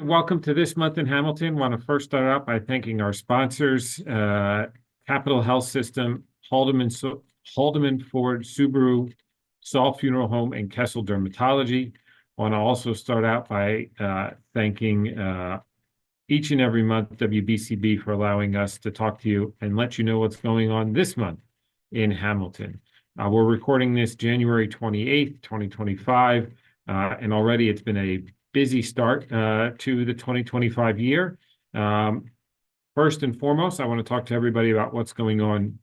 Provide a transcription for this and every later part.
Welcome to This Month in Hamilton. Want to first start out by thanking our sponsors, Capital Health System, Haldeman Ford Subaru, Saul Funeral Home, and Kessel Dermatology. Want to also start out by thanking each and every month WBCB for allowing us to talk to you and let you know what's going on this month in Hamilton. We're recording this January 28th, 2025, and already it's been a busy start to the 2025 year. First and foremost, I want to talk to everybody about what's going on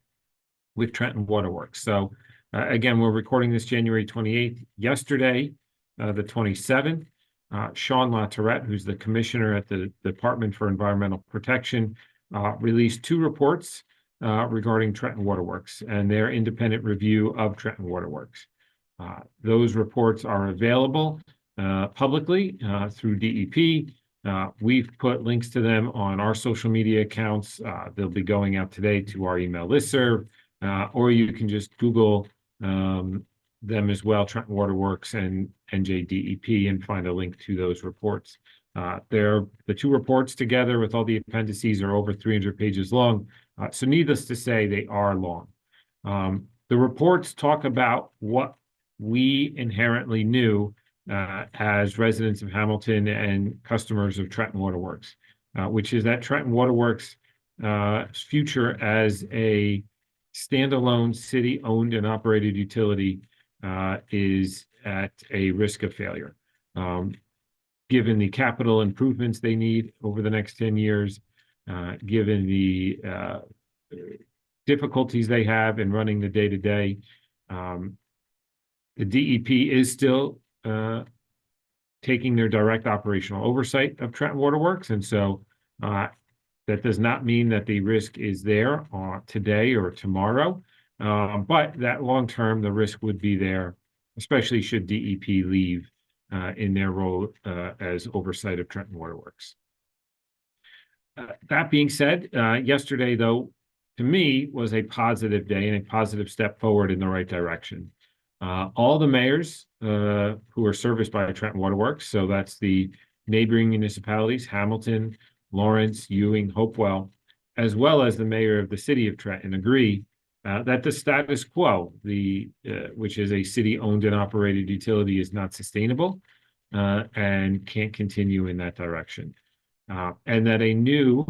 with Trenton Waterworks. So again, we're recording this January 28th. Yesterday, the 27th, Sean LaTourette, who's the commissioner at the Department for Environmental Protection, released two reports regarding Trenton Waterworks and their independent review of Trenton Waterworks. Those reports are available publicly through DEP. We've put links to them on our social media accounts. They'll be going out today to our email listserv, or you can just Google them as well, Trenton Waterworks and NJDEP, and find a link to those reports. The two reports together with all the appendices are over 300 pages long. So needless to say, they are long. The reports talk about what we inherently knew as residents of Hamilton and customers of Trenton Waterworks, which is that Trenton Waterworks' future as a standalone city-owned and operated utility is at a risk of failure. Given the capital improvements they need over the next 10 years, given the difficulties they have in running the day-to-day, the DEP is still taking their direct operational oversight of Trenton Waterworks. And so that does not mean that the risk is there today or tomorrow, but that long-term, the risk would be there, especially should DEP leave in their role as oversight of Trenton Waterworks. That being said, yesterday, though, to me, was a positive day and a positive step forward in the right direction. All the mayors who are serviced by Trenton Waterworks, so that's the neighboring municipalities, Hamilton, Lawrence, Ewing, Hopewell, as well as the mayor of the city of Trenton, agree that the status quo, which is a city-owned and operated utility, is not sustainable and can't continue in that direction, and that a new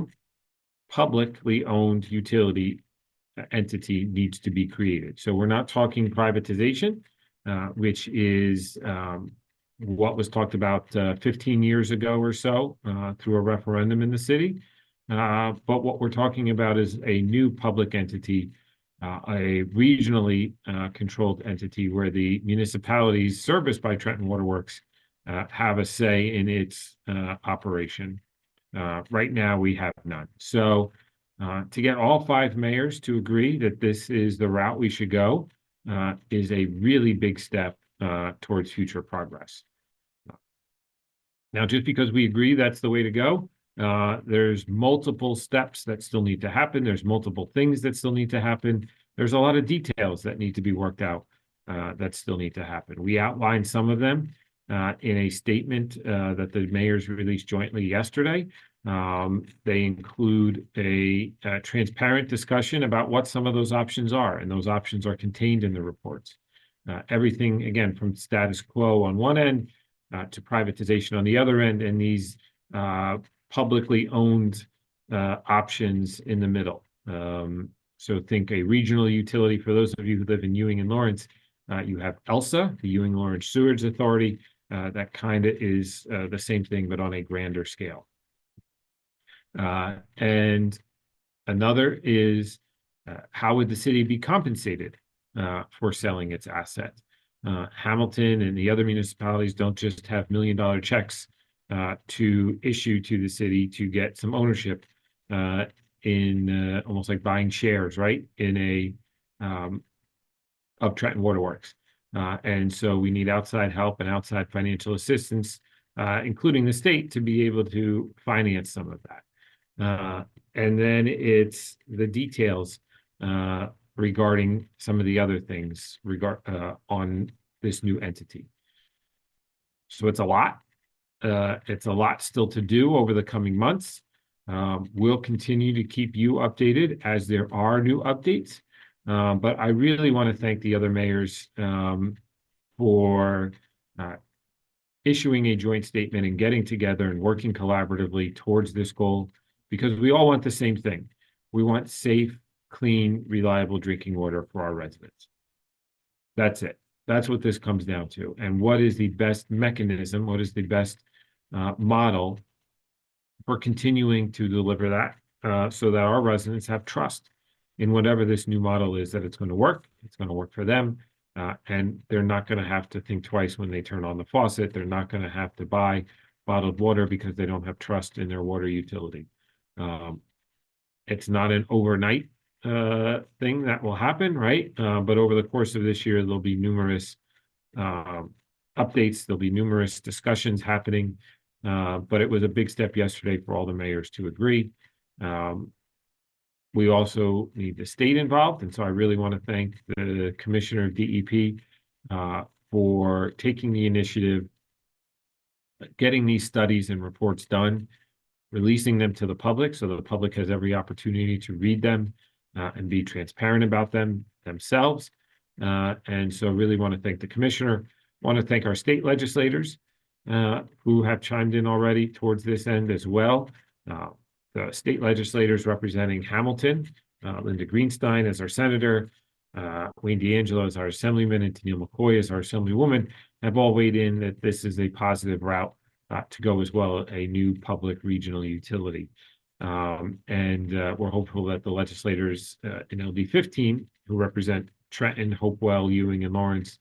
publicly owned utility entity needs to be created. So we're not talking privatization, which is what was talked about 15 years ago or so through a referendum in the city. But what we're talking about is a new public entity, a regionally controlled entity where the municipalities serviced by Trenton Waterworks have a say in its operation. Right now, we have none. So to get all five mayors to agree that this is the route we should go is a really big step towards future progress. Now, just because we agree that's the way to go, there's multiple steps that still need to happen. There's multiple things that still need to happen. There's a lot of details that need to be worked out that still need to happen. We outlined some of them in a statement that the mayors released jointly yesterday. They include a transparent discussion about what some of those options are, and those options are contained in the reports. Everything, again, from status quo on one end to privatization on the other end, and these publicly owned options in the middle. So think a regional utility. For those of you who live in Ewing and Lawrence, you have ELSA, the Ewing Lawrence Sewage Authority. That kind of is the same thing, but on a grander scale. And another is how would the city be compensated for selling its asset? Hamilton and the other municipalities don't just have million-dollar checks to issue to the city to get some ownership in almost like buying shares, right, in of Trenton Waterworks. And so we need outside help and outside financial assistance, including the state, to be able to finance some of that. And then it's the details regarding some of the other things on this new entity. So it's a lot. it's a lot still to do over the coming months. We'll continue to keep you updated as there are new updates. But I really want to thank the other mayors for issuing a joint statement and getting together and working collaboratively towards this goal, because we all want the same thing. We want safe, clean, reliable drinking water for our residents. That's it. That's what this comes down to. And what is the best mechanism? What is the best model for continuing to deliver that so that our residents have trust in whatever this new model is, that it's going to work. It's going to work for them. And they're not going to have to think twice when they turn on the faucet. They're not going to have to buy bottled water because they don't have trust in their water utility. It's not an overnight thing that will happen, right? But over the course of this year, there'll be numerous updates. There'll be numerous discussions happening. But it was a big step yesterday for all the mayors to agree. We also need the state involved. And so I really want to thank the Commissioner of DEP for taking the initiative, getting these studies and reports done, releasing them to the public so the public has every opportunity to read them and be transparent about them themselves. And so really want to thank the commissioner, want to thank our state legislators who have chimed in already towards this end as well. The state legislators representing Hamilton, Linda Greenstein as our senator, Wayne D'Angelo as our assemblyman, and Tennille McCoy as our assemblywoman, have all weighed in that this is a positive route to go as well, a new public regional utility. And we're hopeful that the legislators in LD 15, who represent Trenton, Hopewell, Ewing, and Lawrence,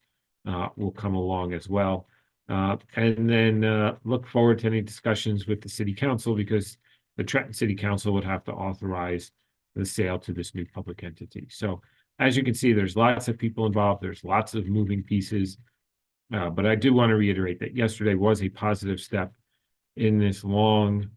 will come along as well. And then look forward to any discussions with the city council, because the Trenton City Council would have to authorize the sale to this new public entity. So as you can see, there's lots of people involved. There's lots of moving pieces. But I do want to reiterate that yesterday was a positive step in this long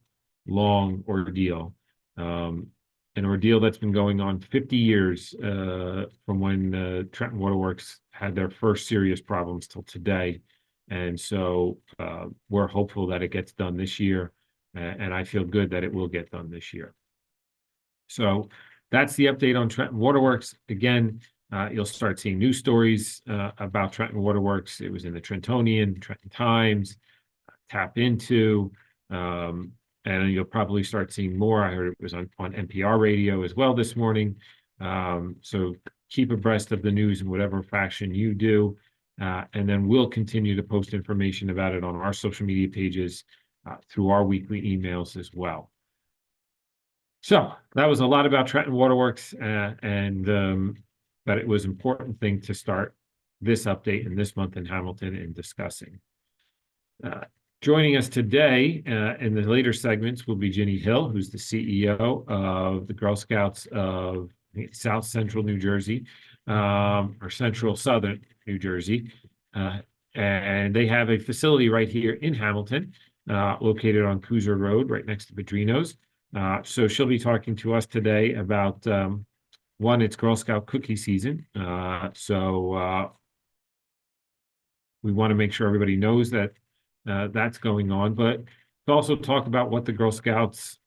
ordeal. An ordeal that's been going on 50 years from when Trenton Waterworks had their first serious problems till today. And so we're hopeful that it gets done this year. And I feel good that it will get done this year. So that's the update on Trenton Waterworks. Again, you'll start seeing news stories about Trenton Waterworks. It was in the Trentonian, Trenton Times, Tap Into, and you'll probably start seeing more. I heard it was on NPR radio as well this morning. So keep abreast of the news in whatever fashion you do. And then we'll continue to post information about it on our social media pages through our weekly emails as well. So that was a lot about Trenton Waterworks, and but it was an important thing to start this update in this month in Hamilton in discussing. Joining us today in the later segments will be Ginny Hill, who's the CEO of the Girl Scouts of South Central New Jersey, or Central Southern New Jersey. And they have a facility right here in Hamilton, located on Cooser Road, right next to Padrino's. So she'll be talking to us today about, one, it's Girl Scout cookie season. So we want to make sure everybody knows that that's going on, but to also talk about what the Girl Scouts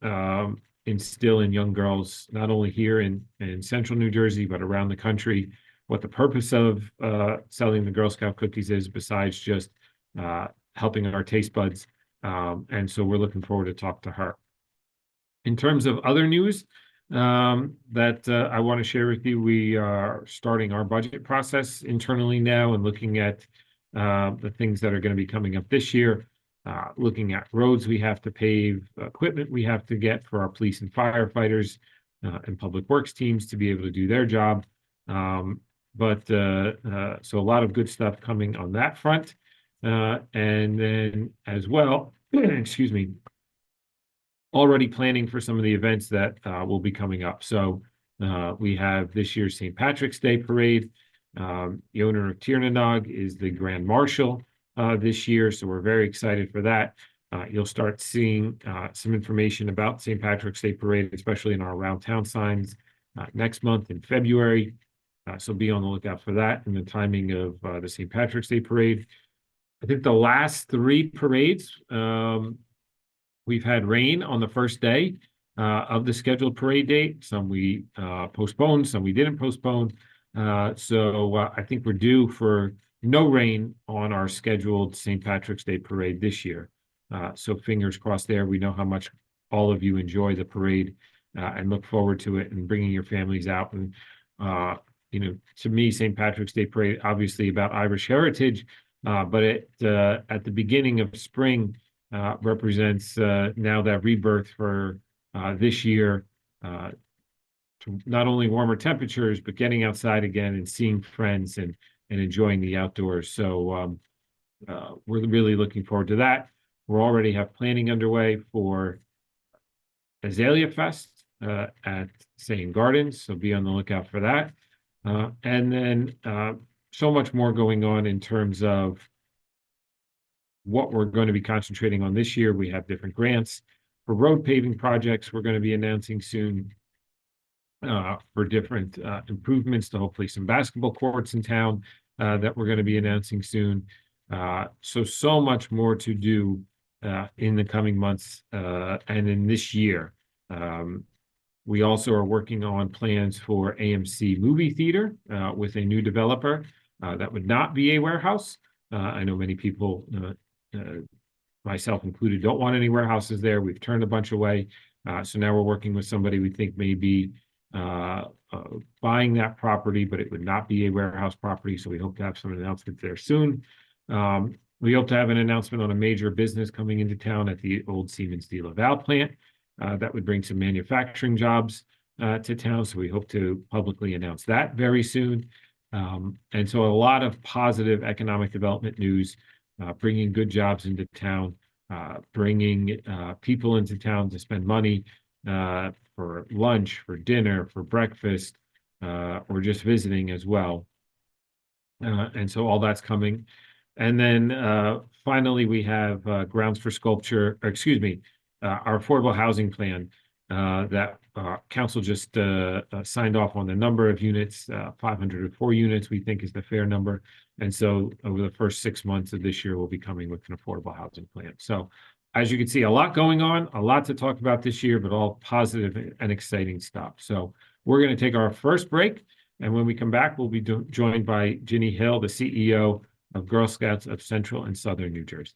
instill in young girls, not only here in Central New Jersey, but around the country, what the purpose of selling the Girl Scout cookies is, besides just helping our taste buds. And so we're looking forward to talk to her. In terms of other news that I want to share with you, we are starting our budget process internally now and looking at the things that are going to be coming up this year, looking at roads we have to pave, equipment we have to get for our police and firefighters and public works teams to be able to do their job. So a lot of good stuff coming on that front. And then as well, excuse me, already planning for some of the events that will be coming up. So we have this year's St. Patrick's Day Parade. The owner of Tiernanog is the Grand Marshal this year, so we're very excited for that. You'll start seeing some information about St. Patrick's Day Parade, especially in our around town signs next month in February. So be on the lookout for that and the timing of the St. Patrick's Day Parade. I think the last three parades, we've had rain on the first day of the scheduled parade date. Some we postponed, some we didn't postpone. So I think we're due for no rain on our scheduled St. Patrick's Day parade this year. So fingers crossed there. We know how much all of you enjoy the parade and look forward to it and bringing your families out. And, to me, St. Patrick's Day parade, obviously about Irish heritage, but at the beginning of spring, represents now that rebirth for this year, to not only warmer temperatures, but getting outside again and seeing friends and enjoying the outdoors. So we're really looking forward to that. We already have planning underway for Azalea Fest at St. Gardens, so be on the lookout for that. And then so much more going on in terms of what we're going to be concentrating on this year. We have different grants for road paving projects we're going to be announcing soon, for different improvements to hopefully some basketball courts in town that we're going to be announcing soon. So much more to do in the coming months and in this year. We also are working on plans for AMC movie theater with a new developer that would not be a warehouse. I know many people, myself included, don't want any warehouses there. We've turned a bunch away. So now we're working with somebody we think may be buying that property, but it would not be a warehouse property. So we hope to have some announcements there soon. We hope to have an announcement on a major business coming into town at the old Siemens de Laval plant. That would bring some manufacturing jobs to town. So we hope to publicly announce that very soon. And so a lot of positive economic development news, bringing good jobs into town, bringing people into town to spend money for lunch, for dinner, for breakfast, or just visiting as well. And so all that's coming. And then finally, we have grounds for sculpture, or excuse me, our affordable housing plan that council just signed off on the number of units. 504 units we think is the fair number. And so over the first 6 months of this year, we'll be coming with an affordable housing plan. So as you can see, a lot going on, a lot to talk about this year, but all positive and exciting stuff. So we're going to take our first break. And when we come back, we'll be joined by Ginny Hill, the CEO of Girl Scouts of Central and Southern New Jersey.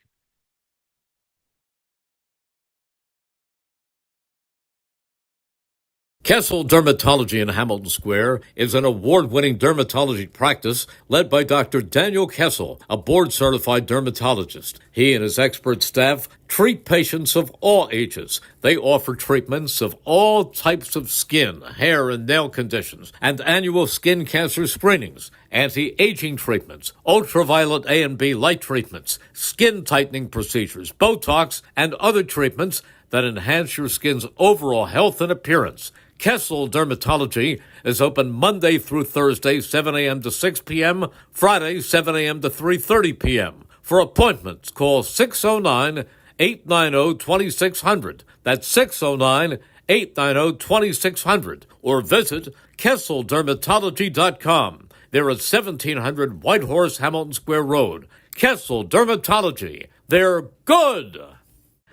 Kessel Dermatology in Hamilton Square is an award-winning dermatology practice led by Dr. Daniel Kessel, a board-certified dermatologist. He and his expert staff treat patients of all ages. They offer treatments of all types of skin, hair, and nail conditions, and annual skin cancer screenings, anti-aging treatments, ultraviolet A and B light treatments, skin tightening procedures, Botox, and other treatments that enhance your skin's overall health and appearance. Kessel Dermatology is open Monday through Thursday, 7 a.m. to 6 p.m., Friday, 7 a.m. to 3:30 p.m. For appointments, call 609-890-2600. That's 609-890-2600. Or visit KesselDermatology.com. They're at 1700 Whitehorse, Hamilton Square Road. Kessel Dermatology. They're good!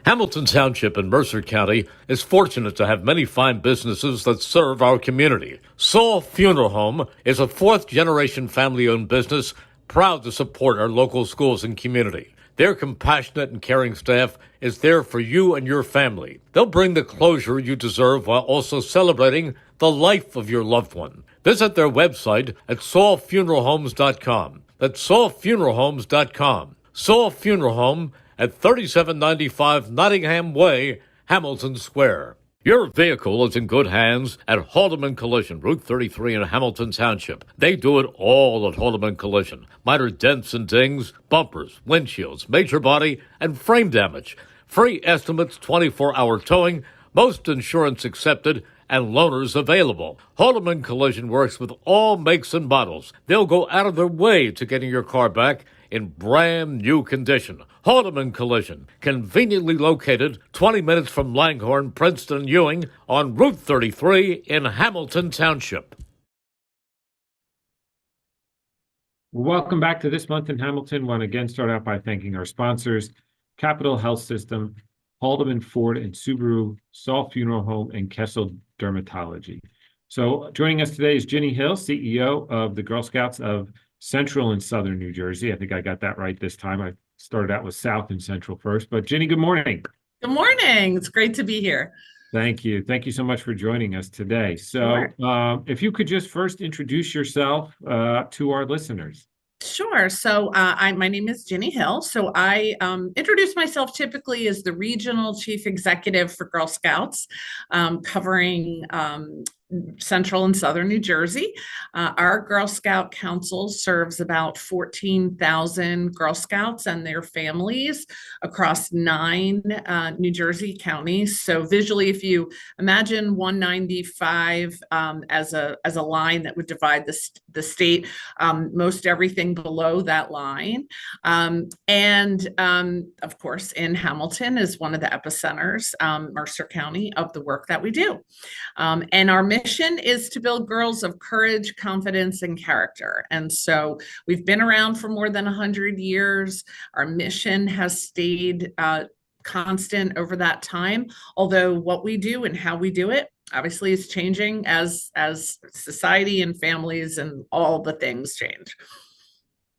Hamilton Township in Mercer County is fortunate to have many fine businesses that serve our community. Saul Funeral Home is a fourth-generation family-owned business proud to support our local schools and community. Their compassionate and caring staff is there for you and your family. They'll bring the closure you deserve while also celebrating the life of your loved one. Visit their website at saulfuneralhomes.com. That's saulfuneralhomes.com. Saul Funeral Home at 3795 Nottingham Way, Hamilton Square. Your vehicle is in good hands at Haldeman Collision, Route 33 in Hamilton Township. They do it all at Haldeman Collision. Minor dents and dings, bumpers, windshields, major body, and frame damage. Free estimates, 24-hour towing, most insurance accepted, and loaners available. Haldeman Collision works with all makes and models. They'll go out of their way to getting your car back in brand new condition. Haldeman Collision, conveniently located 20 minutes from Langhorne, Princeton, and Ewing on Route 33 in Hamilton Township. Well, welcome back to This Month in Hamilton. Want to again start out by thanking our sponsors, Capital Health System, Haldeman Ford and Subaru, Saul Funeral Home, and Kessel Dermatology. So joining us today is Ginny Hill, CEO of the Girl Scouts of Central and Southern New Jersey. I think I got that right this time. I started out with South and Central first, but Ginny, good morning. Good morning. It's great to be here. Thank you. Thank you so much for joining us today. So, Sure. if you could just first introduce yourself to our listeners. Sure. So my name is Ginny Hill. So I introduce myself typically as the regional chief executive for Girl Scouts, covering Central and Southern New Jersey. Our Girl Scout Council serves about 14,000 Girl Scouts and their families across 9 New Jersey counties. So visually, if you imagine 195 as a line that would divide the state, most everything below that line. And of course, in Hamilton is one of the epicenters, Mercer County, of the work that we do. And our mission is to build girls of courage, confidence, and character. And so we've been around for more than 100 years. Our mission has stayed constant over that time, although what we do and how we do it obviously is changing as society and families and all the things change.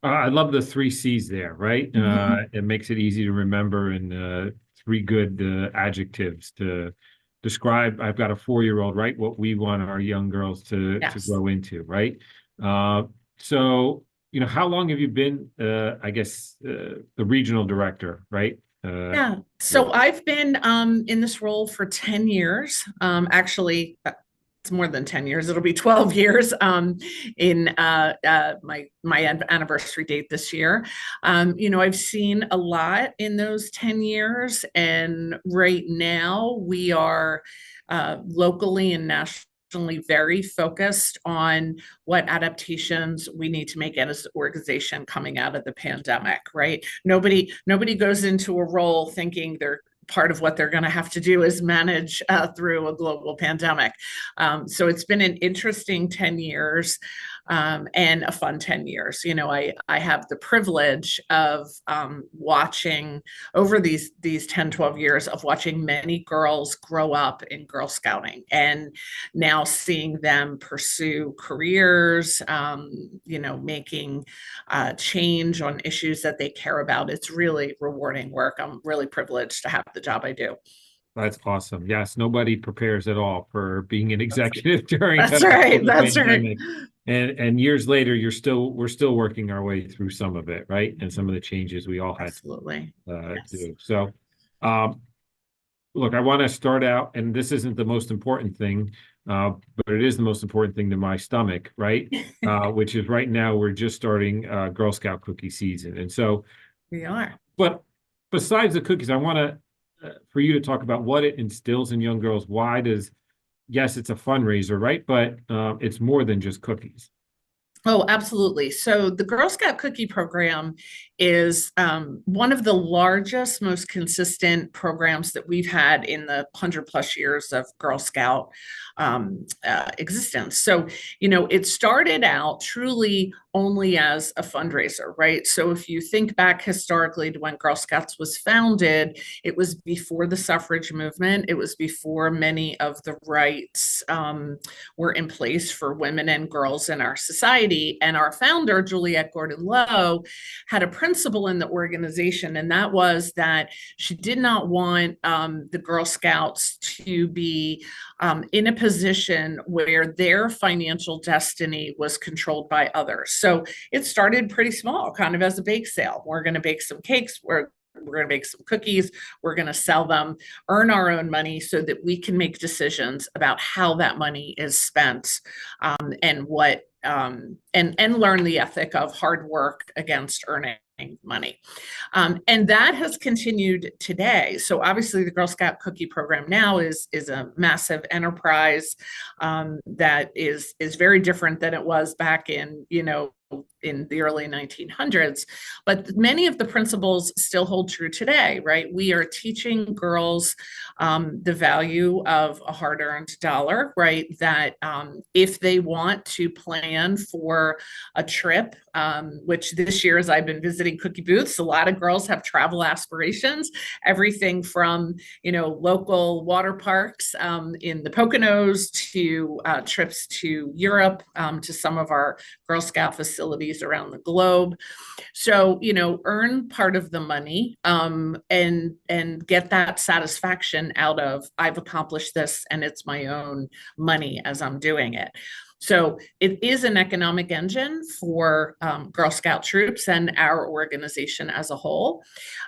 I love the 3 C's there, right? It makes it easy to remember, and 3 good adjectives to describe. I've got a 4-year-old, right? What we want our young girls to Yes. grow into, right? So, how long have you been, the regional director, right? Yeah. So I've been in this role for 10 years. Actually, it's more than 10 years. It'll be 12 years in my anniversary date this year. I've seen a lot in those 10 years, and right now we are locally and nationally very focused on what adaptations we need to make as an organization coming out of the pandemic, right? Nobody goes into a role thinking they're part of what they're going to have to do is manage through a global pandemic. So it's been an interesting 10 years and a fun 10 years. I have the privilege of watching over these 10, 12 years of watching many girls grow up in Girl Scouting and now seeing them pursue careers, making change on issues that they care about. It's really rewarding work. I'm really privileged to have the job I do. That's awesome. Yes, nobody prepares at all for being an executive during That's a right. global That's right. pandemic. And years later, we're still working our way through some of it, right? And some of the changes we all had Absolutely. to Yes. do. So, look, I want to start out, and this isn't the most important thing, but it is the most important thing to my stomach, right? Which is right now we're just starting Girl Scout cookie season, and so We are. but besides the cookies, I want to for you to talk about what it instills in young girls. Why does Yes, it's a fundraiser, right? But it's more than just cookies. Oh, absolutely. So the Girl Scout Cookie Program is one of the largest, most consistent programs that we've had in the 100+ years of Girl Scout existence. So, it started out truly only as a fundraiser, right? So if you think back historically to when Girl Scouts was founded, it was before the suffrage movement. It was before many of the rights were in place for women and girls in our society. And our founder, Juliette Gordon Lowe, had a principle in the organization, and that was that she did not want the Girl Scouts to be in a position where their financial destiny was controlled by others. So it started pretty small, kind of as a bake sale. We're going to bake some cakes. We're going to make some cookies. We're going to sell them, earn our own money so that we can make decisions about how that money is spent, and what and learn the ethic of hard work against earning money. And that has continued today. So obviously the Girl Scout Cookie Program now is a massive enterprise that is very different than it was back in, in the early 1900s, but many of the principles still hold true today, right? We are teaching girls the value of a hard-earned dollar, right? That if they want to plan for a trip, which this year, as I've been visiting cookie booths, a lot of girls have travel aspirations, everything from, local water parks in the Poconos to trips to Europe, to some of our Girl Scout facilities around the globe. So, earn part of the money and get that satisfaction out of, I've accomplished this and it's my own money as I'm doing it. So it is an economic engine for Girl Scout troops and our organization as a whole.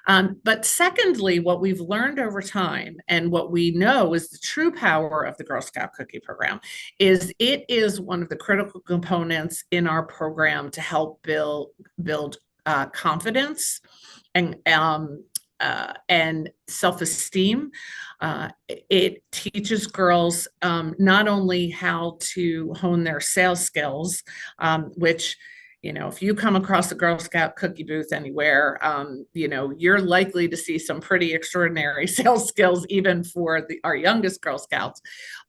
But secondly, what we've learned over time and what we know is the true power of the Girl Scout Cookie Program is it is one of the critical components in our program to help build confidence and self-esteem. It teaches girls not only how to hone their sales skills, which, if you come across a Girl Scout cookie booth anywhere, you're likely to see some pretty extraordinary sales skills, even for our youngest Girl Scouts,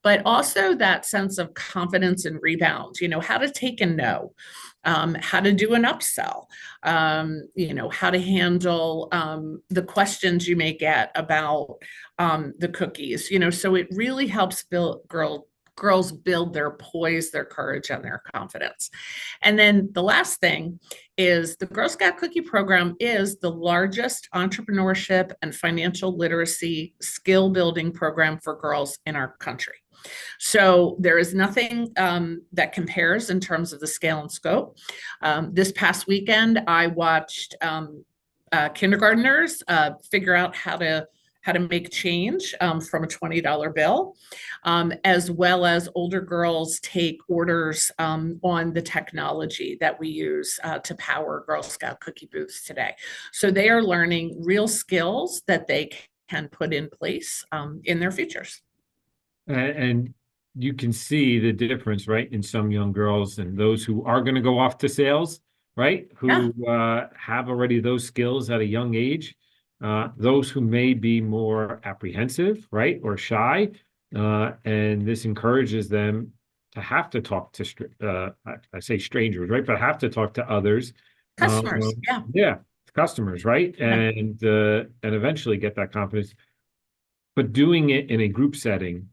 but also that sense of confidence and rebound, how to take a no. How to do an upsell, how to handle the questions you may get about the cookies, so it really helps girls build their poise, their courage, and their confidence. And then the last thing is the Girl Scout Cookie Program is the largest entrepreneurship and financial literacy skill building program for girls in our country. So there is nothing that compares in terms of the scale and scope. This past weekend, I watched kindergartners figure out how to make change from a $20 bill, as well as older girls take orders on the technology that we use to power Girl Scout cookie booths today. So they are learning real skills that they can put in place in their futures. And you can see the difference, right, in some young girls and those who are going to go off to sales, right, who have already those skills at a young age. Those who may be more apprehensive, right, or shy, and this encourages them to have to talk to, I say strangers, right, but have to talk to others. Customers, customers, right, and eventually get that confidence. But doing it in a group setting,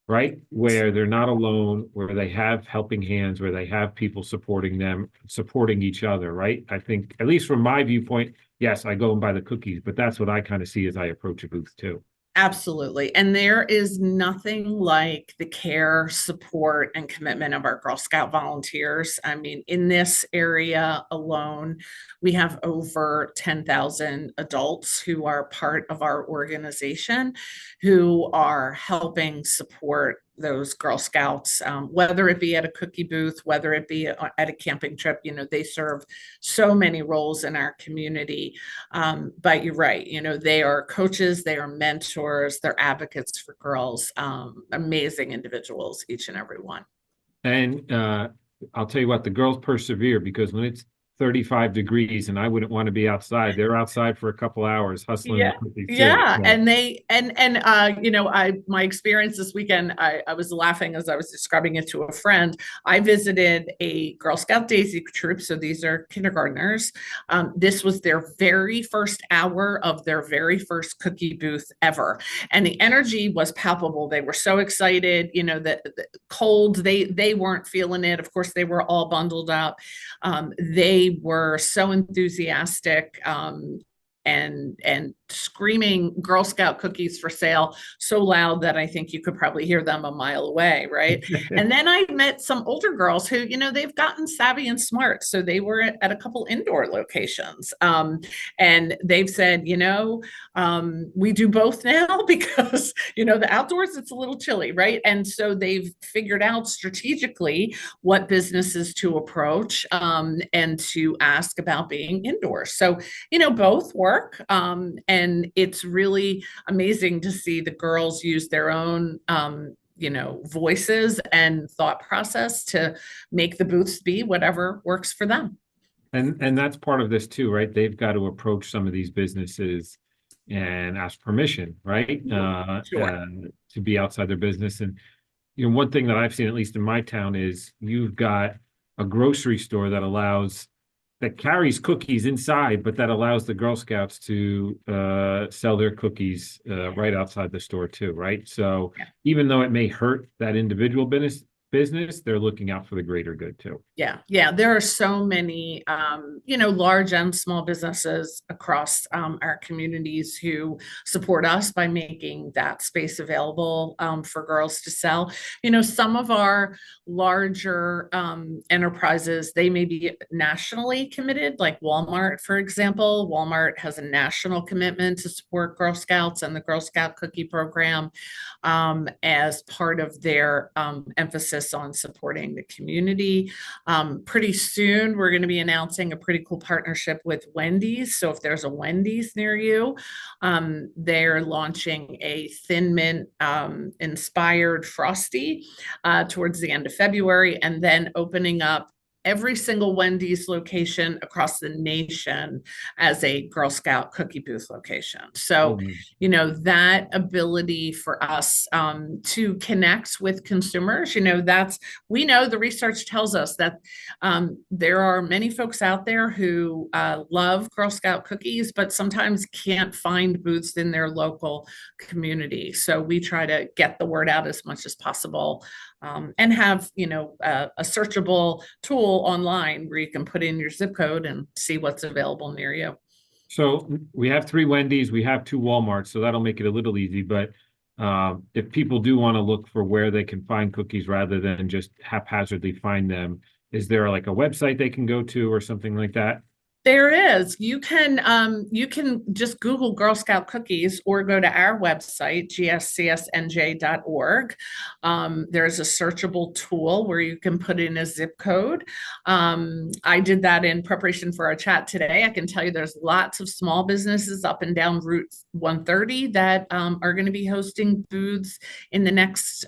right, where they're not alone, where they have helping hands, where they have people supporting them, supporting each other, right? I think, at least from my viewpoint, yes, I go and buy the cookies, but that's what I kind of see as I approach a booth too. Absolutely. And there is nothing like the care, support, and commitment of our Girl Scout volunteers. I mean, in this area alone, we have over 10,000 adults who are part of our organization who are helping support those Girl Scouts, whether it be at a cookie booth, whether it be at a camping trip. They serve so many roles in our community. But you're right, they are coaches, they are mentors, they're advocates for girls, amazing individuals, each and every one. And I'll tell you what, the girls persevere, because when it's 35 degrees and I wouldn't want to be outside, they're outside for a couple hours hustling. And my experience this weekend, I was laughing as I was describing it to a friend. I visited a Girl Scout Daisy troop, so these are kindergartners. This was their very first hour of their very first cookie booth ever, and the energy was palpable. They were so excited, that the cold, they weren't feeling it. Of course, they were all bundled up. They were so enthusiastic and screaming Girl Scout cookies for sale so loud that I think you could probably hear them a mile away, right? And then I met some older girls who, they've gotten savvy and smart. So they were at a couple indoor locations. And they've said, we do both now because, the outdoors, it's a little chilly, right? And so they've figured out strategically what businesses to approach and to ask about being indoors. So, both work. And it's really amazing to see the girls use their own voices and thought process to make the booths be whatever works for them. And that's part of this too, right? They've got to approach some of these businesses and ask permission, right? Sure. To be outside their business. And one thing that I've seen, at least in my town, is you've got a grocery store that carries cookies inside, but that allows the Girl Scouts to sell their cookies right outside the store too, right? So Yeah. even though it may hurt that individual business, they're looking out for the greater good too. Yeah. There are so many, large and small businesses across our communities who support us by making that space available for girls to sell. Some of our larger enterprises, they may be nationally committed, like Walmart, for example. Walmart has a national commitment to support Girl Scouts and the Girl Scout cookie program as part of their emphasis on supporting the community. Pretty soon, we're going to be announcing a pretty cool partnership with Wendy's. So if there's a Wendy's near you, they're launching a Thin Mint inspired Frosty towards the end of February, and then opening up every single Wendy's location across the nation as a Girl Scout cookie booth location. So, that ability for us to connect with consumers, we know the research tells us that there are many folks out there who love Girl Scout cookies, but sometimes can't find booths in their local community. So we try to get the word out as much as possible. And have, a searchable tool online where you can put in your zip code and see what's available near you. So we have 3 Wendy's, we have 2 Walmarts, so that'll make it a little easy. But if people do want to look for where they can find cookies rather than just haphazardly find them, is there like a website they can go to or something like that? There is. You can just Google Girl Scout cookies or go to our website, gscsnj.org. There's a searchable tool where you can put in a zip code. I did that in preparation for our chat today. I can tell you there's lots of small businesses up and down Route 130 that are going to be hosting booths in the next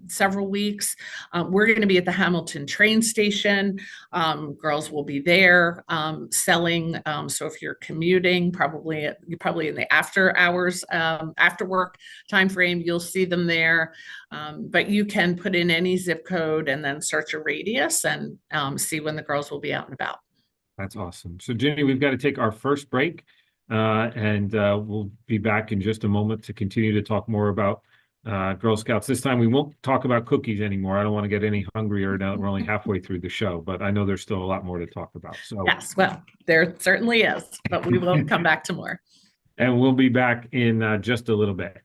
several weeks. We're going to be at the Hamilton train station. Girls will be there selling. So if you're commuting, probably in the after hours, after work time frame, you'll see them there. But you can put in any zip code and then search a radius and see when the girls will be out and about. That's awesome. So Ginny, we've got to take our first break, and we'll be back in just a moment to continue to talk more about Girl Scouts. This time we won't talk about cookies anymore. I don't want to get any hungrier now that we're only halfway through the show, but I know there's still a lot more to talk about. So yes, well, there certainly is, but we will come back to more. And we'll be back in just a little bit.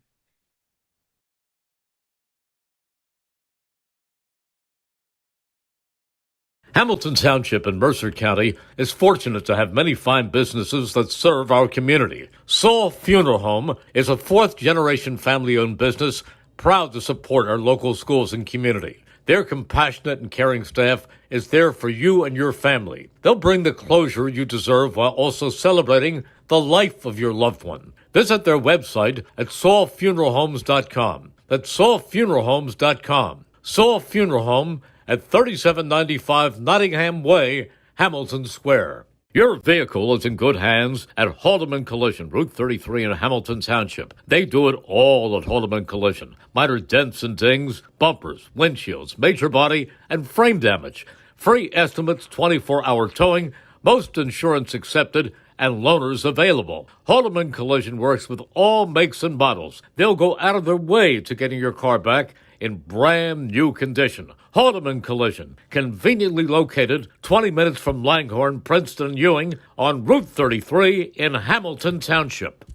Hamilton Township in Mercer County is fortunate to have many fine businesses that serve our community. Saul Funeral Home is a 4th-generation family-owned business proud to support our local schools and community. Their compassionate and caring staff is there for you and your family. They'll bring the closure you deserve while also celebrating the life of your loved one. Visit their website at saulfuneralhomes.com. That's saulfuneralhomes.com. Saul Funeral Home at 3795 Nottingham Way, Hamilton Square. Your vehicle is in good hands at Haldeman Collision, Route 33 in Hamilton Township. They do it all at Haldeman Collision. Minor dents and dings, bumpers, windshields, major body, and frame damage. Free estimates, 24-hour towing, most insurance accepted, and loaners available. Haldeman Collision works with all makes and models. They'll go out of their way to getting your car back in brand new condition. Haldeman Collision, conveniently located 20 minutes from Langhorne, Princeton, Ewing on Route 33 in Hamilton Township.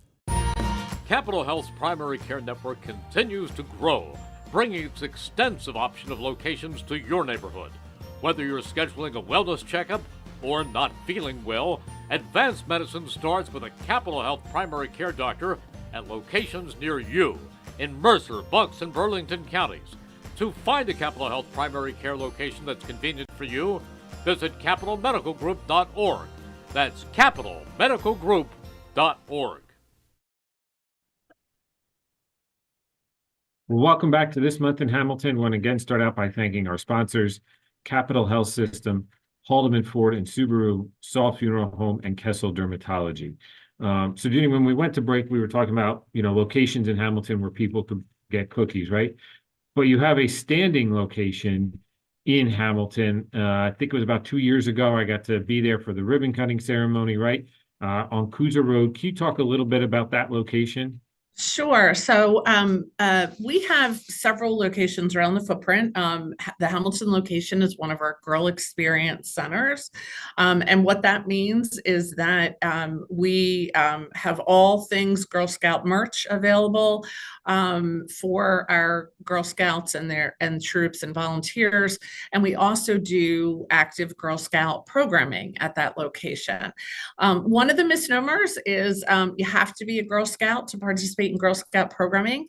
Capital Health's primary care network continues to grow, bringing its extensive option of locations to your neighborhood. Whether you're scheduling a wellness checkup or not feeling well, advanced medicine starts with a Capital Health primary care doctor at locations near you in Mercer, Bucks, and Burlington counties. To find a Capital Health primary care location that's convenient for you, visit capitalmedicalgroup.org. That's capitalmedicalgroup.org. Well, welcome back to This Month in Hamilton. Want to again start out by thanking our sponsors, Capital Health System, Haldeman Ford and Subaru, Saul Funeral Home, and Kessel Dermatology. So Ginny, when we went to break, we were talking about, locations in Hamilton where people could get cookies, right? But you have a standing location in Hamilton. I think it was about 2 years ago. I got to be there for the ribbon cutting ceremony, right? On Coosa Road. Can you talk a little bit about that location? Sure. So we have several locations around the footprint. The Hamilton location is one of our Girl Experience centers. And what that means is that we have all things Girl Scout merch available for our Girl Scouts and their troops and volunteers. And we also do active Girl Scout programming at that location. One of the misnomers is you have to be a Girl Scout to participate in Girl Scout programming.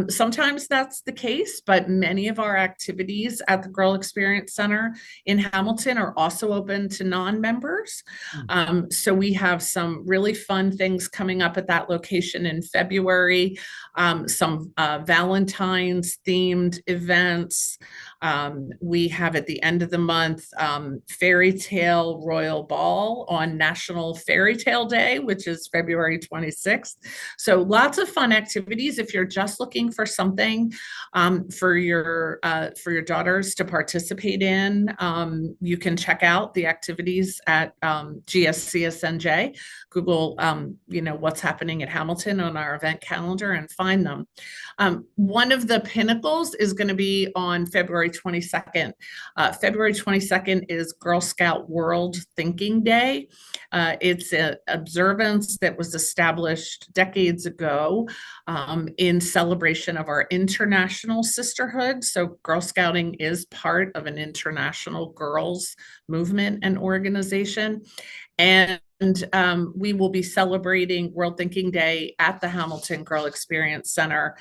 Sometimes that's the case, but many of our activities at the Girl Experience Center in Hamilton are also open to non-members. So we have some really fun things coming up at that location in February, some Valentine's themed events. We have at the end of the month Fairy Tale Royal Ball on National Fairy Tale Day, which is February 26th. So lots of fun activities. If you're just looking for something for your daughters to participate in, you can check out the activities at GSCSNJ. Google, what's happening at Hamilton on our event calendar and find them. One of the pinnacles is going to be on February 22nd. February 22nd is Girl Scout World Thinking Day. It's an observance that was established decades ago in celebration of our international sisterhood. So Girl Scouting is part of an international girls movement and organization. And we will be celebrating World Thinking Day at the Hamilton Girl Experience Center.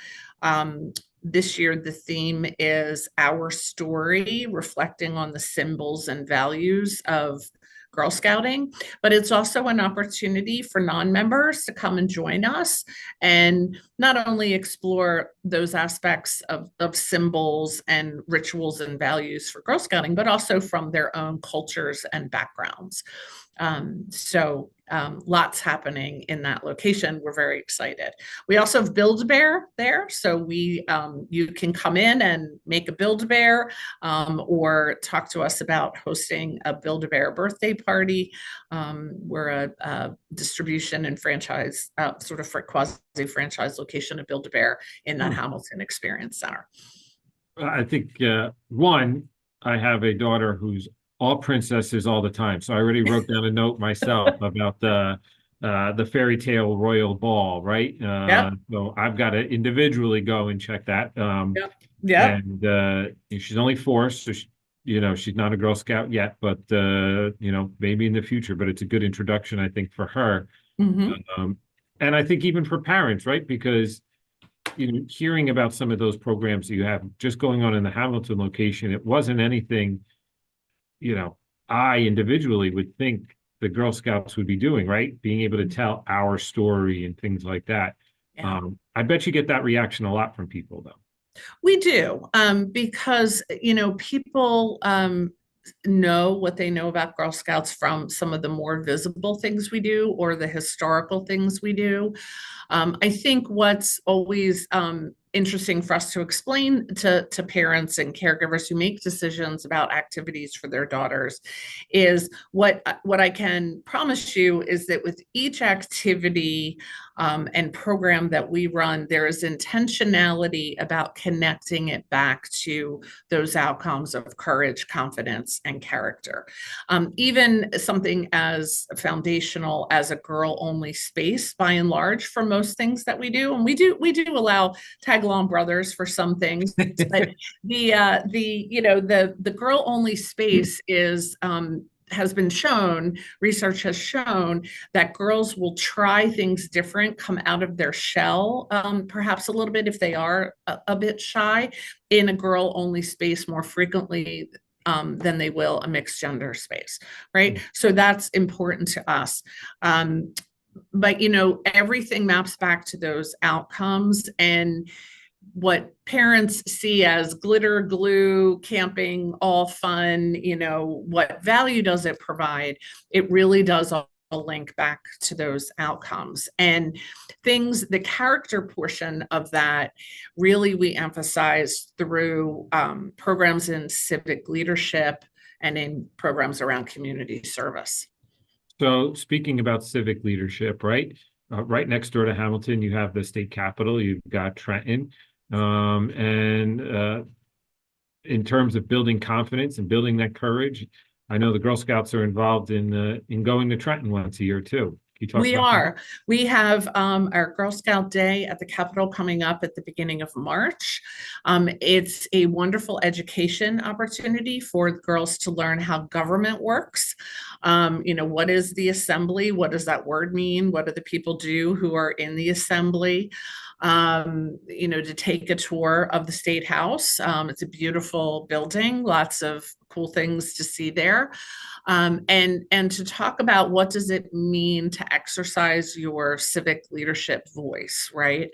This year, the theme is Our Story, reflecting on the symbols and values of Girl Scouting, but it's also an opportunity for non-members to come and join us and not only explore those aspects of symbols and rituals and values for Girl Scouting, but also from their own cultures and backgrounds. So lots happening in that location. We're very excited. We also have Build-A-Bear there. So you can come in and make a Build-A-Bear or talk to us about hosting a Build-A-Bear birthday party. We're a distribution and franchise, sort of quasi-franchise location of Build-A-Bear in that Hamilton Experience Center. I think I have a daughter who's all princesses all the time. So I already wrote down a note myself about the Fairy Tale Royal Ball, right? So I've got to individually go and check that. And she's only 4, so she's not a Girl Scout yet, but maybe in the future. But it's a good introduction, I think, for her. And I think even for parents, right? Because hearing about some of those programs that you have just going on in the Hamilton location, it wasn't anything I individually would think the Girl Scouts would be doing, right? Being able to tell our story and things like that. I bet you get that reaction a lot from people, though. We do, because, people know what they know about Girl Scouts from some of the more visible things we do or the historical things we do. I think what's always interesting for us to explain to parents and caregivers who make decisions about activities for their daughters is what I can promise you is that with each activity and program that we run, there is intentionality about connecting it back to those outcomes of courage, confidence, and character. Even something as foundational as a girl-only space, by and large, for most things that we do, and we do allow tag-along brothers for some things, but the girl-only space is has been shown, research has shown that girls will try things different, come out of their shell, perhaps a little bit if they are a bit shy, in a girl-only space more frequently than they will a mixed gender space, right? So that's important to us. But everything maps back to those outcomes, and what parents see as glitter, glue, camping, all fun, what value does it provide? It really does all link back to those outcomes. And the character portion of that, really we emphasize through programs in civic leadership and in programs around community service. So speaking about civic leadership, right? Right next door to Hamilton, you have the state capitol, you've got Trenton. And in terms of building confidence and building that courage, I know the Girl Scouts are involved in going to Trenton once a year too. We are. We have our Girl Scout Day at the Capitol coming up at the beginning of March. It's a wonderful education opportunity for girls to learn how government works. What is the assembly? What does that word mean? What do the people do who are in the assembly? To take a tour of the State House. It's a beautiful building, lots of cool things to see there. And to talk about what does it mean to exercise your civic leadership voice, right?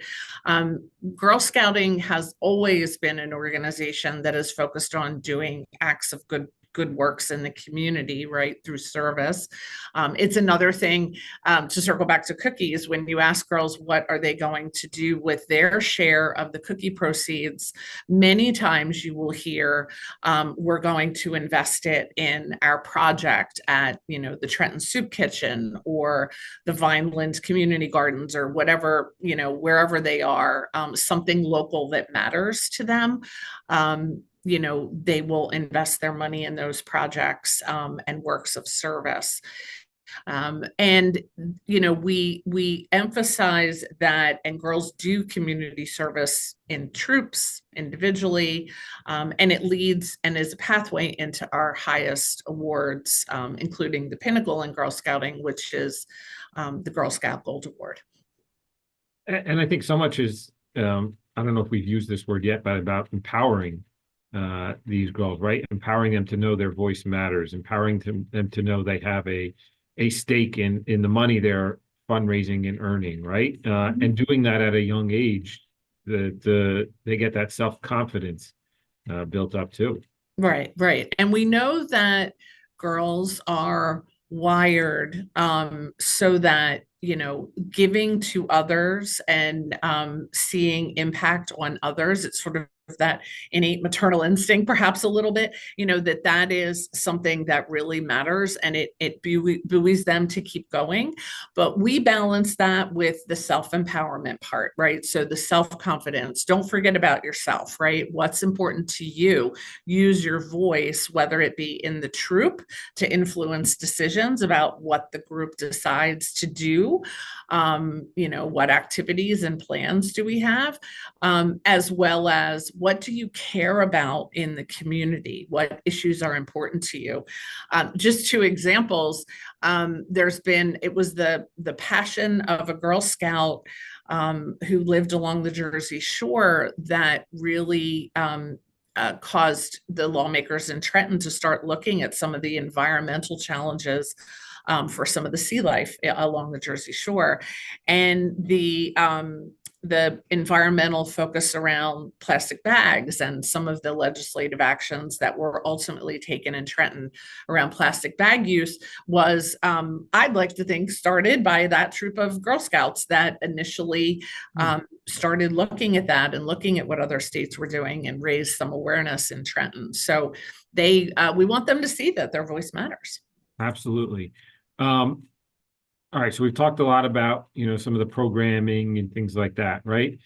Girl Scouting has always been an organization that is focused on doing acts of good works in the community, right, through service. It's another thing to circle back to cookies. When you ask girls what are they going to do with their share of the cookie proceeds, many times you will hear we're going to invest it in our project at the Trenton Soup Kitchen or the Vineland Community Gardens or whatever, wherever they are, something local that matters to them. They will invest their money in those projects and works of service. We emphasize that, and girls do community service in troops individually, and it leads and is a pathway into our highest awards, including the pinnacle in Girl Scouting, which is the Girl Scout Gold Award. And I think so much is, I don't know if we've used this word yet, but about empowering these girls, right? Empowering them to know their voice matters, empowering them to know they have a stake in the money they're fundraising and earning, right? And doing that at a young age, they get that self-confidence built up too. Right. And we know that girls are wired so that giving to others and seeing impact on others, it's sort of that innate maternal instinct, perhaps a little bit, that is something that really matters, and it buoys them to keep going. But we balance that with the self-empowerment part, right? So the self-confidence, don't forget about yourself, right? What's important to you? Use your voice, whether it be in the troop to influence decisions about what the group decides to do, what activities and plans do we have, as well as what do you care about in the community? What issues are important to you? Just two examples. It was the passion of a Girl Scout who lived along the Jersey Shore that really caused the lawmakers in Trenton to start looking at some of the environmental challenges for some of the sea life along the Jersey Shore. And the environmental focus around plastic bags and some of the legislative actions that were ultimately taken in Trenton around plastic bag use was, I'd like to think, started by that troop of Girl Scouts that initially started looking at that and looking at what other states were doing and raised some awareness in Trenton. So we want them to see that their voice matters. Absolutely. All right, so we've talked a lot about, some of the programming and things like that, right?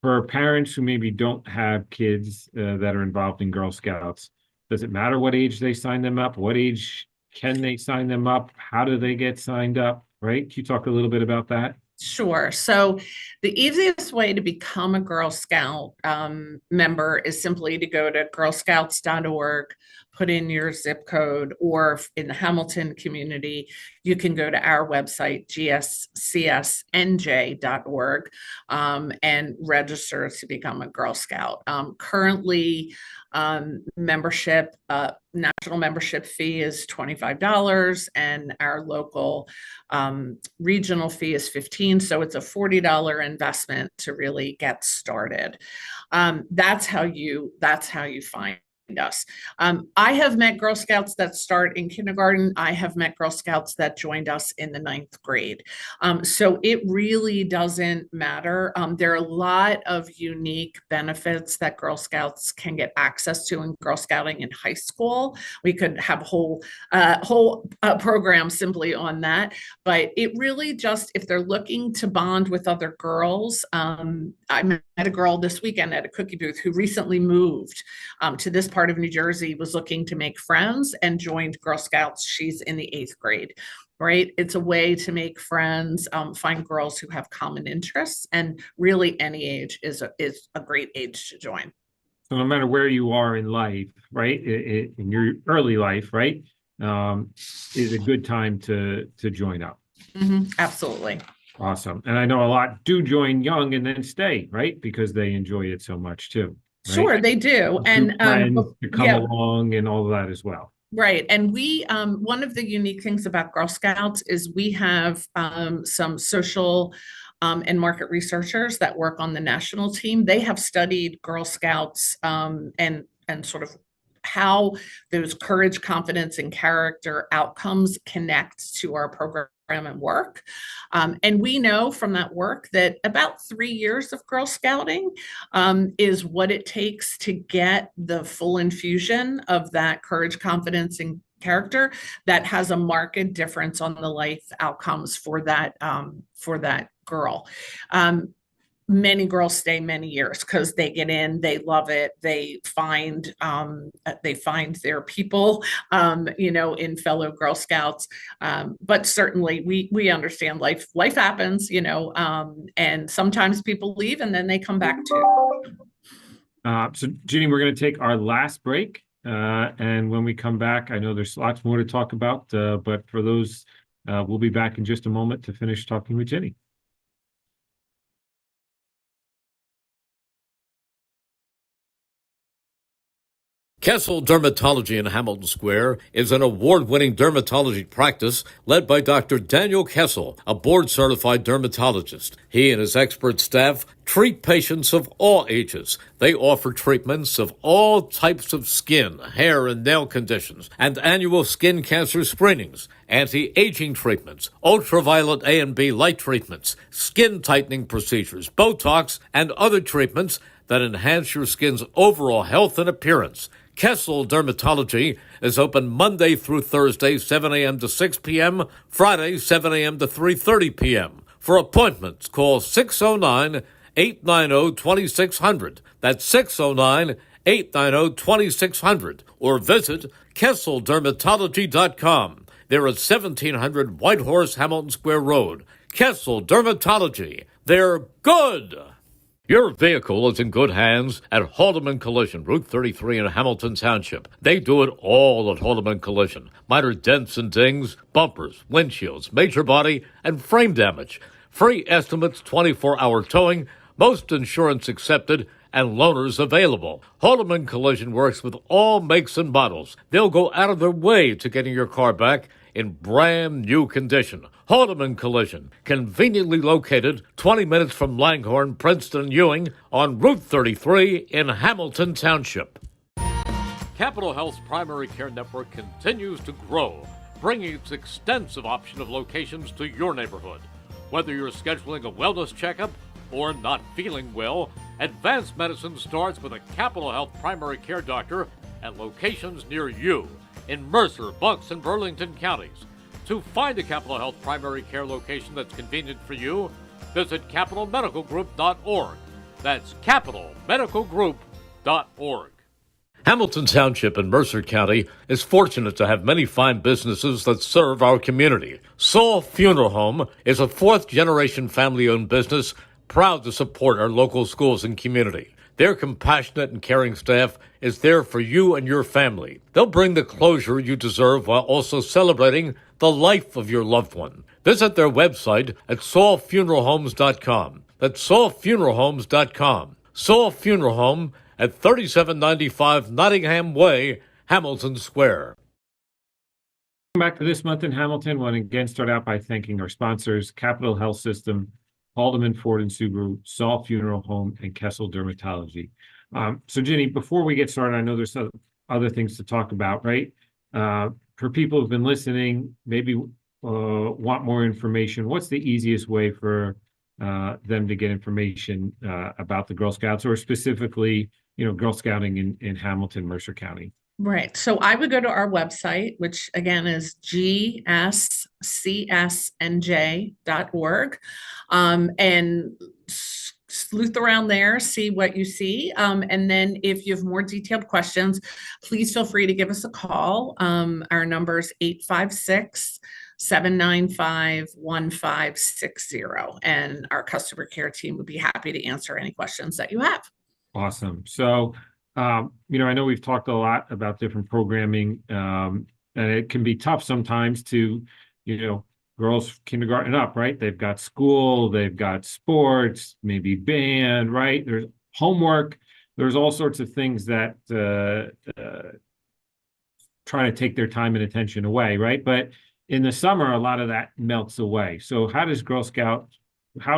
For parents who maybe don't have kids that are involved in Girl Scouts, does it matter what age they sign them up? What age can they sign them up? How do they get signed up, right? Can you talk a little bit about that? Sure. So the easiest way to become a Girl Scout member is simply to go to girlscouts.org put in your zip code, or in the Hamilton community, you can go to our website, gscsnj.org, and register to become a Girl Scout. Currently, membership, national membership fee is $25, and our local regional fee is $15. So it's a $40 investment to really get started. That's how you find us. I have met Girl Scouts that start in kindergarten. I have met Girl Scouts that joined us in the 9th grade. So it really doesn't matter. There are a lot of unique benefits that Girl Scouts can get access to in Girl Scouting in high school. We could have a whole program simply on that. But it really just, if they're looking to bond with other girls, I met a girl this weekend at a cookie booth who recently moved to this part of New Jersey, was looking to make friends, and joined Girl Scouts. She's in the 8th grade, right? It's a way to make friends, find girls who have common interests, and really any age is a great age to join. So no matter where you are in life, right, in your early life, right, is a good time to join up. Absolutely. Awesome. And I know a lot do join young and then stay, right, because they enjoy it so much too. Right? Sure, they do. And to come along and all of that as well. Right. And we, one of the unique things about Girl Scouts is we have some social and market researchers that work on the national team. They have studied Girl Scouts and sort of how those courage, confidence, and character outcomes connect to our program and work. And we know from that work that about 3 years of Girl Scouting is what it takes to get the full infusion of that courage, confidence, and character that has a marked difference on the life outcomes for that girl. Many girls stay many years because they get in, they love it, they find their people, in fellow Girl Scouts. But certainly we understand life happens, and sometimes people leave and then they come back too. So Ginny, we're going to take our last break. And when we come back, I know there's lots more to talk about, but for those, we'll be back in just a moment to finish talking with Ginny. Kessel Dermatology in Hamilton Square is an award-winning dermatology practice led by Dr. Daniel Kessel, a board-certified dermatologist. He and his expert staff treat patients of all ages. They offer treatments of all types of skin, hair, and nail conditions, and annual skin cancer screenings, anti-aging treatments, ultraviolet A and B light treatments, skin tightening procedures, Botox, and other treatments that enhance your skin's overall health and appearance. Kessel Dermatology is open Monday through Thursday, 7 a.m. to 6 p.m., Friday, 7 a.m. to 3:30 p.m. For appointments, call 609-890-2600. That's 609-890-2600. Or visit KesselDermatology.com. They're at 1700 Whitehorse, Hamilton Square Road. Kessel Dermatology. They're good. Your vehicle is in good hands at Haldeman Collision, Route 33 in Hamilton Township. They do it all at Haldeman Collision. Minor dents and dings, bumpers, windshields, major body, and frame damage. Free estimates, 24-hour towing, most insurance accepted, and loaners available. Haldeman Collision works with all makes and models. They'll go out of their way to getting your car back in brand new condition. Haldeman Collision, conveniently located 20 minutes from Langhorne, Princeton, and Ewing on Route 33 in Hamilton Township. Capital Health's primary care network continues to grow, bringing its extensive option of locations to your neighborhood. Whether you're scheduling a wellness checkup or not feeling well, advanced medicine starts with a Capital Health primary care doctor at locations near you in Mercer, Bucks, and Burlington counties. To find a Capital Health primary care location that's convenient for you, visit capitalmedicalgroup.org. That's capitalmedicalgroup.org. Hamilton Township in Mercer County is fortunate to have many fine businesses that serve our community. Saul Funeral Home is a fourth-generation family-owned business proud to support our local schools and community. Their compassionate and caring staff is there for you and your family. They'll bring the closure you deserve while also celebrating the life of your loved one. Visit their website at saulfuneralhomes.com. That's saulfuneralhomes.com. Saul Funeral Home at 3795 Nottingham Way, Hamilton Square. Back to this month in Hamilton, I want to again start out by thanking our sponsors, Capital Health System, Haldeman, Ford and Subaru, Saul Funeral Home, and Kessel Dermatology. So Ginny, before we get started, I know there's other things to talk about, right? For people who've been listening, maybe want more information, what's the easiest way for them to get information about the Girl Scouts, or specifically, Girl Scouting in Hamilton, Mercer County? Right. So I would go to our website, which again is gscsnj.org, and sleuth around there, see what you see. And then if you have more detailed questions, please feel free to give us a call. Our number is 856-795-1560. And our customer care team would be happy to answer any questions that you have. Awesome. So, I know we've talked a lot about different programming, and it can be tough sometimes to, girls kindergarten up, right? They've got school, they've got sports, maybe band, right? There's homework. There's all sorts of things that try to take their time and attention away, right? But in the summer, a lot of that melts away. So how is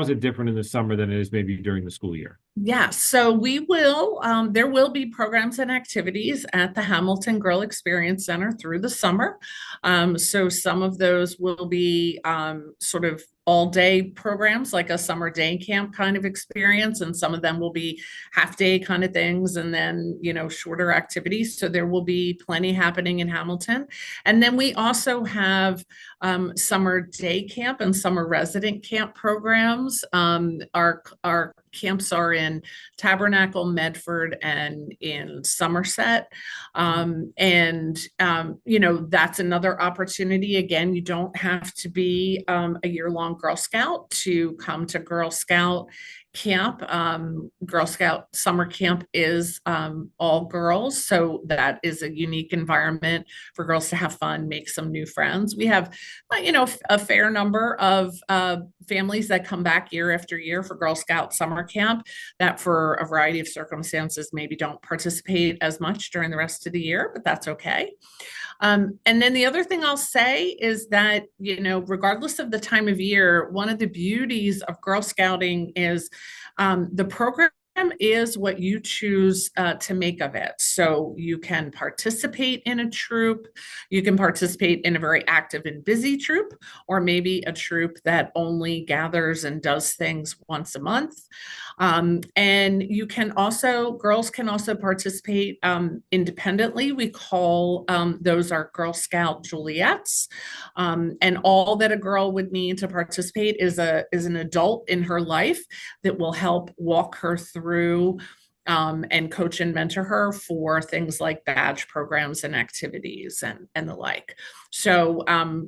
it different in the summer than it is maybe during the school year? Yeah, so there will be programs and activities at the Hamilton Girl Experience Center through the summer. So some of those will be sort of all-day programs, like a summer day camp kind of experience, and some of them will be half-day kind of things, and then, shorter activities. So there will be plenty happening in Hamilton. And then we also have summer day camp and summer resident camp programs. Our camps are in Tabernacle, Medford, and in Somerset. That's another opportunity. Again, you don't have to be a year-long Girl Scout to come to Girl Scout camp. Girl Scout summer camp is all girls, so that is a unique environment for girls to have fun, make some new friends. We have, a fair number of families that come back year after year for Girl Scout summer camp that, for a variety of circumstances, maybe don't participate as much during the rest of the year, but that's okay. And then the other thing I'll say is that, regardless of the time of year, one of the beauties of Girl Scouting is the program is what you choose to make of it. So you can participate in a troop, you can participate in a very active and busy troop, or maybe a troop that only gathers and does things once a month. And girls can also participate independently. We call those our Girl Scout Juliets. And all that a girl would need to participate is an adult in her life that will help walk her through and coach and mentor her for things like badge programs and activities and the like. So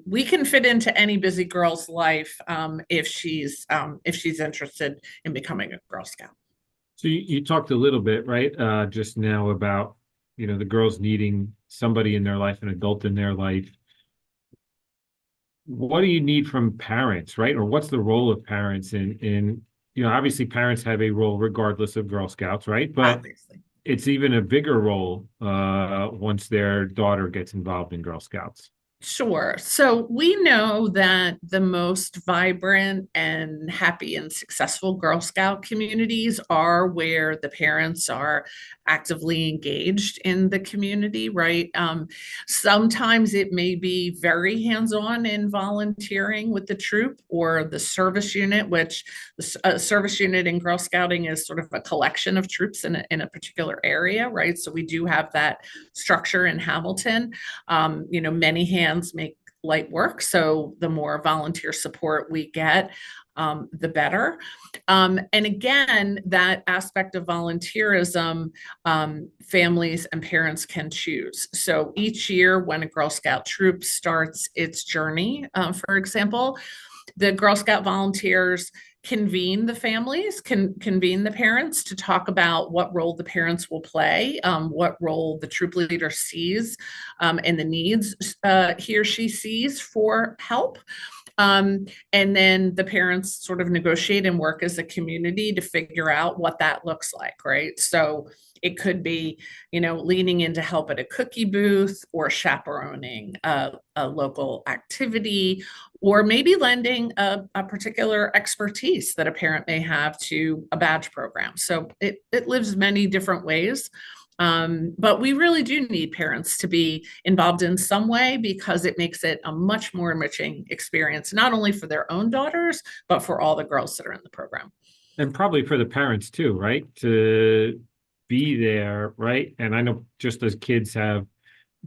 we can fit into any busy girl's life if she's interested in becoming a Girl Scout. So you talked a little bit, right, just now about, the girls needing somebody in their life, an adult in their life. What do you need from parents, right? Or what's the role of parents in obviously parents have a role regardless of Girl Scouts, right? But obviously, it's even a bigger role once their daughter gets involved in Girl Scouts. Sure. So we know that the most vibrant and happy and successful Girl Scout communities are where the parents are actively engaged in the community, right? Sometimes it may be very hands-on in volunteering with the troop or the service unit, which the service unit in Girl Scouting is sort of a collection of troops in a particular area, right? So we do have that structure in Hamilton. Many hands make light work. So the more volunteer support we get, the better. And again, that aspect of volunteerism, families and parents can choose. So each year when a Girl Scout troop starts its journey, for example, the Girl Scout volunteers convene the families, convene the parents to talk about what role the parents will play, what role the troop leader sees, and the needs he or she sees for help. And then the parents sort of negotiate and work as a community to figure out what that looks like, right? So it could be, leaning in to help at a cookie booth, or chaperoning a local activity, or maybe lending a particular expertise that a parent may have to a badge program. So it lives many different ways. But we really do need parents to be involved in some way, because it makes it a much more enriching experience, not only for their own daughters, but for all the girls that are in the program. And probably for the parents too, right? To be there, right? And I know just as kids have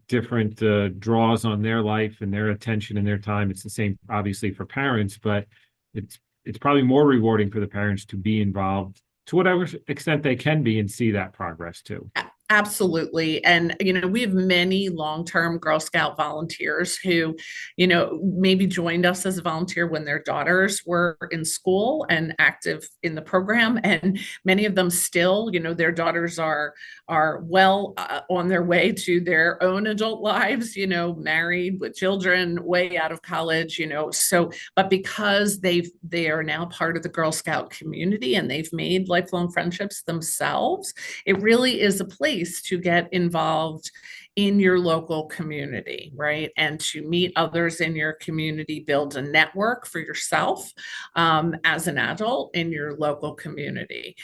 different draws on their life and their attention and their time, it's the same obviously for parents, but it's probably more rewarding for the parents to be involved to whatever extent they can be and see that progress too. Absolutely. And, we have many long-term Girl Scout volunteers who, maybe joined us as a volunteer when their daughters were in school and active in the program. And many of them still, their daughters are well on their way to their own adult lives, married with children, way out of college, so, but because they are now part of the Girl Scout community and they've made lifelong friendships themselves, it really is a place to get involved in your local community, right? And to meet others in your community, build a network for yourself as an adult in your local community.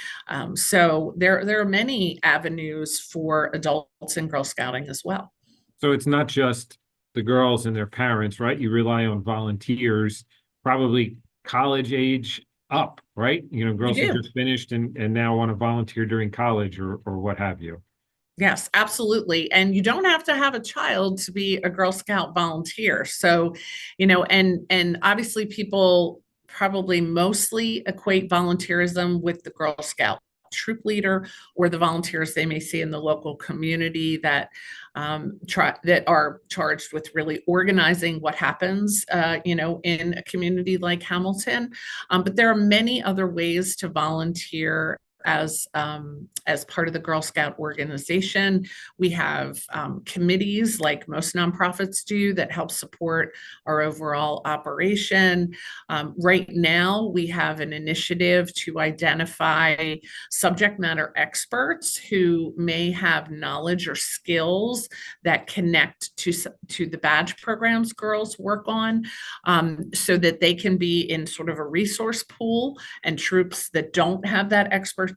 So there are many avenues for adults in Girl Scouting as well. So it's not just the girls and their parents, right? You rely on volunteers, probably college age up, right? Girls who just finished and now want to volunteer during college or what have you. Yes, absolutely. And you don't have to have a child to be a Girl Scout volunteer. So, and obviously people probably mostly equate volunteerism with the Girl Scout troop leader or the volunteers they may see in the local community that that are charged with really organizing what happens, in a community like Hamilton. But there are many other ways to volunteer as part of the Girl Scout organization. We have committees like most nonprofits do that help support our overall operation. Right now, we have an initiative to identify subject matter experts who may have knowledge or skills that connect to the badge programs girls work on, so that they can be in sort of a resource pool, and troops that don't have that expertise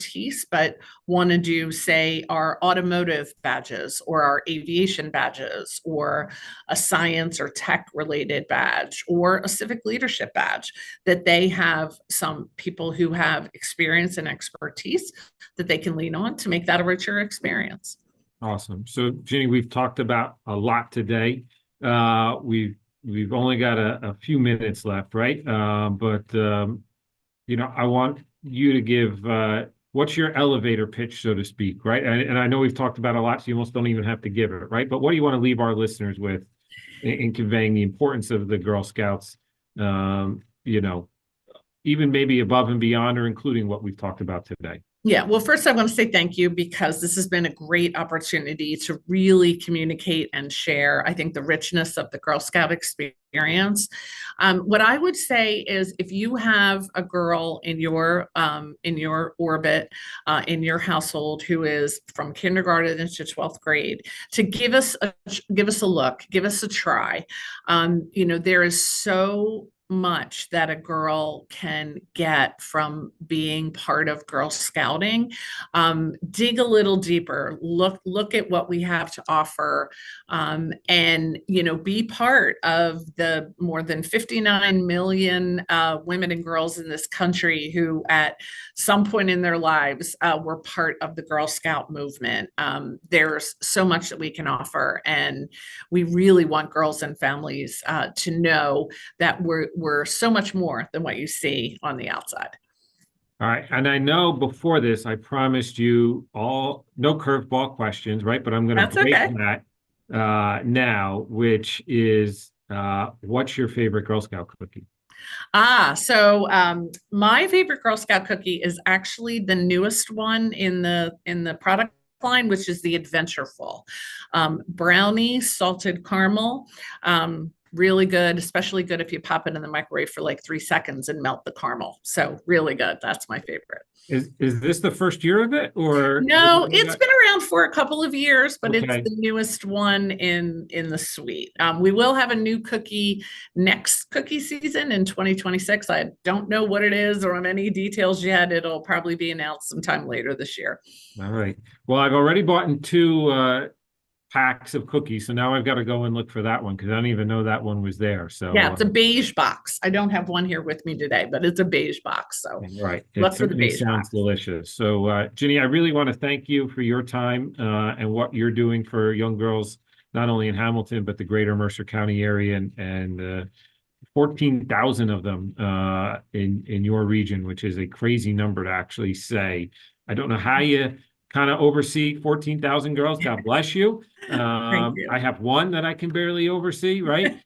but want to do, say, our automotive badges or our aviation badges or a science or tech related badge or a civic leadership badge, that they have some people who have experience and expertise that they can lean on to make that a richer experience. Awesome. So Ginny, we've talked about a lot today. We've only got a few minutes left, right? But I want you to give what's your elevator pitch, so to speak, right? And I know we've talked about a lot, so you almost don't even have to give it, right? But what do you want to leave our listeners with in conveying the importance of the Girl Scouts, even maybe above and beyond or including what we've talked about today? Yeah, well, first I want to say thank you, because this has been a great opportunity to really communicate and share, I think, the richness of the Girl Scout experience. What I would say is, if you have a girl in your orbit, in your household, who is from kindergarten into 12th grade, to give us a look, give us a try. There is so much that a girl can get from being part of Girl Scouting. Dig a little deeper, look at what we have to offer, and be part of the more than 59 million women and girls in this country who at some point in their lives were part of the Girl Scout movement. There's so much that we can offer, and we really want girls and families to know that we're so much more than what you see on the outside. All right. And I know before this, I promised you all no curveball questions, right? But I'm going to break that now, which is what's your favorite Girl Scout cookie? My favorite Girl Scout cookie is actually the newest one in the product line, which is the Adventureful. Brownie, salted caramel. Really good, especially good if you pop it in the microwave for like 3 seconds and melt the caramel. So really good. That's my favorite. Is this the first year of it, or? No, it's been around for a couple of years, but it's Okay. the newest one in the suite. We will have a new cookie next cookie season in 2026. I don't know what it is or on any details yet. It'll probably be announced sometime later this year. All right. Well, I've already bought in 2 packs of cookies, so now I've got to go and look for that one because I don't even know that one was there. So Yeah, it's a beige box. I don't have one here with me today, but it's a beige box. So right, look it for the certainly beige sounds box. delicious. So Ginny, I really want to thank you for your time and what you're doing for young girls, not only in Hamilton but the greater Mercer County area, and 14,000 of them in your region, which is a crazy number to actually say. I don't know how you kind of oversee 14,000 girls. God bless you. Thank you. I have one that I can barely oversee, right?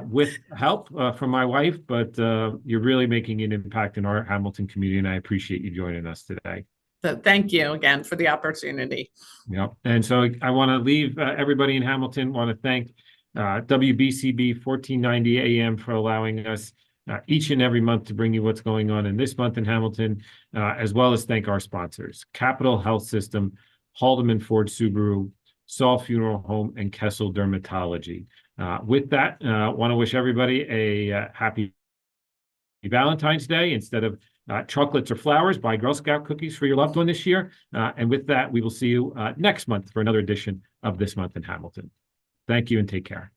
With help from my wife, but you're really making an impact in our Hamilton community, and I appreciate you joining us today. So thank you again for the opportunity. Yep. And so I want to leave everybody in Hamilton, want to thank WBCB 1490 AM for allowing us each and every month to bring you what's going on in this month in Hamilton, as well as thank our sponsors, Capital Health System, Haldeman Ford Subaru, Saul Funeral Home, and Kessel Dermatology. With that, want to wish everybody a happy Valentine's Day. Instead of chocolates or flowers, buy Girl Scout cookies for your loved one this year. And with that, we will see you next month for another edition of This Month in Hamilton. Thank you and take care.